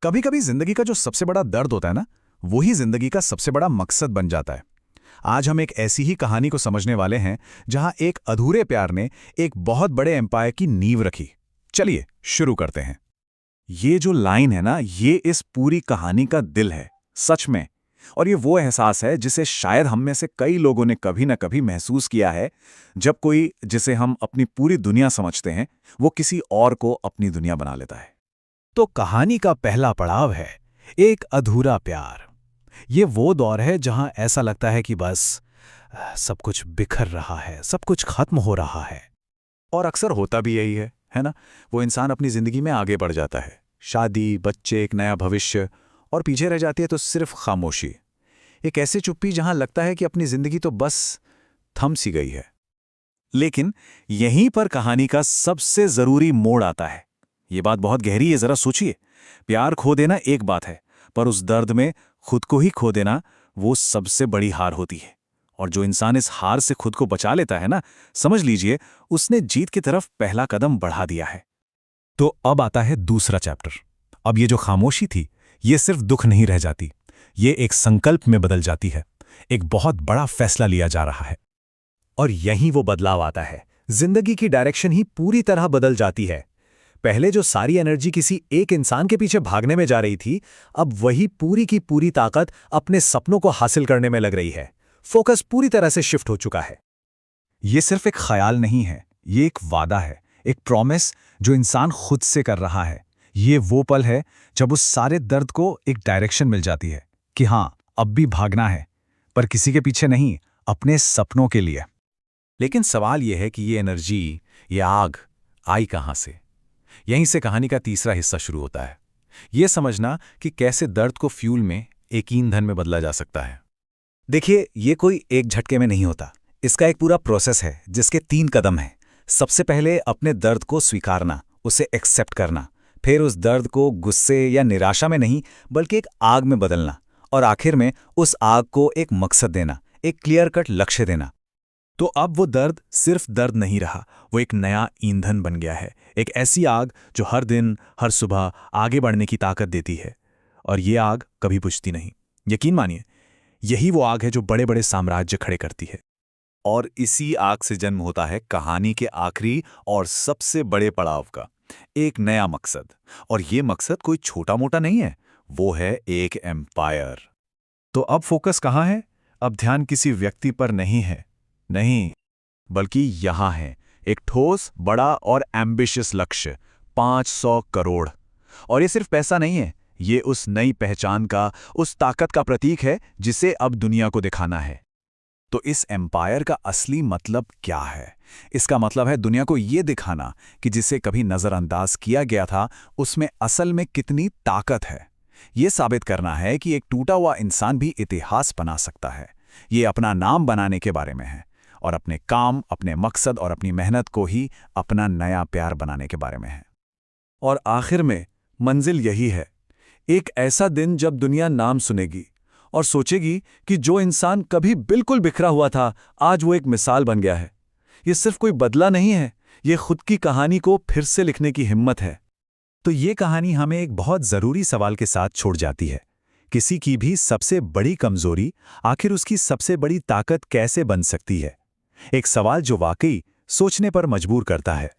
कभी कभी जिंदगी का जो सबसे बड़ा दर्द होता है ना, वही जिंदगी का सबसे बड़ा मकसद बन जाता है। आज हम एक ऐसी ही कहानी को समझने वाले हैं जहां एक अधूरे प्यार ने एक बहुत बड़े एम्पायर की नींव रखी। चलिए शुरू करते हैं। ये जो लाइन है ना, ये इस पूरी कहानी का दिल है, सच में। और ये वो एहसास है जिसे शायद हम में से कई लोगों ने कभी ना कभी महसूस किया है, जब कोई जिसे हम अपनी पूरी दुनिया समझते हैं, वो किसी और को अपनी दुनिया बना लेता है। तो कहानी का पहला पड़ाव है एक अधूरा प्यार। ये वो दौर है जहां ऐसा लगता है कि बस सब कुछ बिखर रहा है, सब कुछ खत्म हो रहा है। और अक्सर होता भी यही है ना? वो इंसान अपनी जिंदगी में आगे बढ़ जाता है, शादी, बच्चे, एक नया भविष्य, और पीछे रह जाती है तो सिर्फ खामोशी। एक ऐसी चुप्पी जहां लगता है कि अपनी जिंदगी तो बस थम सी गई है। लेकिन यहीं पर कहानी का सबसे जरूरी मोड़ आता है। ये बात बहुत गहरी है, जरा सोचिए। प्यार खो देना एक बात है, पर उस दर्द में खुद को ही खो देना वो सबसे बड़ी हार होती है। और जो इंसान इस हार से खुद को बचा लेता है ना, समझ लीजिए उसने जीत की तरफ पहला कदम बढ़ा दिया है। तो अब आता है दूसरा चैप्टर। अब ये जो खामोशी थी, ये सिर्फ दुख नहीं रह जाती, ये एक संकल्प में बदल जाती है। एक बहुत बड़ा फैसला लिया जा रहा है। और यहीं वो बदलाव आता है। जिंदगी की डायरेक्शन ही पूरी तरह बदल जाती है। पहले जो सारी एनर्जी किसी एक इंसान के पीछे भागने में जा रही थी, अब वही पूरी की पूरी ताकत अपने सपनों को हासिल करने में लग रही है। फोकस पूरी तरह से शिफ्ट हो चुका है। ये सिर्फ एक ख्याल नहीं है, ये एक वादा है, एक प्रॉमिस जो इंसान खुद से कर रहा है। ये वो पल है जब उस सारे दर्द को एक डायरेक्शन मिल जाती है कि हाँ, अब भी भागना है, पर किसी के पीछे नहीं, अपने सपनों के लिए। लेकिन सवाल यह है कि ये एनर्जी, ये आग आई कहां से? यहीं से कहानी का तीसरा हिस्सा शुरू होता है। ये समझना कि कैसे दर्द को फ्यूल में, एक ईंधन में बदला जा सकता है। देखिए, ये कोई एक झटके में नहीं होता। इसका एक पूरा प्रोसेस है जिसके 3 कदम हैं। सबसे पहले अपने दर्द को स्वीकारना, उसे एक्सेप्ट करना। फिर उस दर्द को गुस्से या निराशा में नहीं, बल्कि एक आग में बदलना। और आखिर में उस आग को एक मकसद देना, एक क्लियर कट लक्ष्य देना। तो अब वो दर्द सिर्फ दर्द नहीं रहा, वो एक नया ईंधन बन गया है। एक ऐसी आग जो हर दिन, हर सुबह आगे बढ़ने की ताकत देती है। और ये आग कभी बुझती नहीं। यकीन मानिए, यही वो आग है जो बड़े बड़े साम्राज्य खड़े करती है। और इसी आग से जन्म होता है कहानी के आखिरी और सबसे बड़े पड़ाव का, एक नया मकसद। और ये मकसद कोई छोटा मोटा नहीं है, वो है एक एम्पायर। तो अब फोकस कहाँ है? अब ध्यान किसी व्यक्ति पर नहीं है, नहीं, बल्कि यहां है एक ठोस, बड़ा और एम्बिशियस लक्ष्य, 500 करोड़। और ये सिर्फ पैसा नहीं है, ये उस नई पहचान का, उस ताकत का प्रतीक है जिसे अब दुनिया को दिखाना है। तो इस एम्पायर का असली मतलब क्या है? इसका मतलब है दुनिया को ये दिखाना कि जिसे कभी नजरअंदाज किया गया था, उसमें असल में कितनी ताकत है। ये साबित करना है कि एक टूटा हुआ इंसान भी इतिहास बना सकता है। ये अपना नाम बनाने के बारे में है, और अपने काम, अपने मकसद और अपनी मेहनत को ही अपना नया प्यार बनाने के बारे में है। और आखिर में मंजिल यही है, एक ऐसा दिन जब दुनिया नाम सुनेगी और सोचेगी कि जो इंसान कभी बिल्कुल बिखरा हुआ था, आज वो एक मिसाल बन गया है। ये सिर्फ कोई बदला नहीं है, ये खुद की कहानी को फिर से लिखने की हिम्मत है। तो ये कहानी हमें एक बहुत जरूरी सवाल के साथ छोड़ जाती है। किसी की भी सबसे बड़ी कमजोरी आखिर उसकी सबसे बड़ी ताकत कैसे बन सकती है? एक सवाल जो वाकई सोचने पर मजबूर करता है।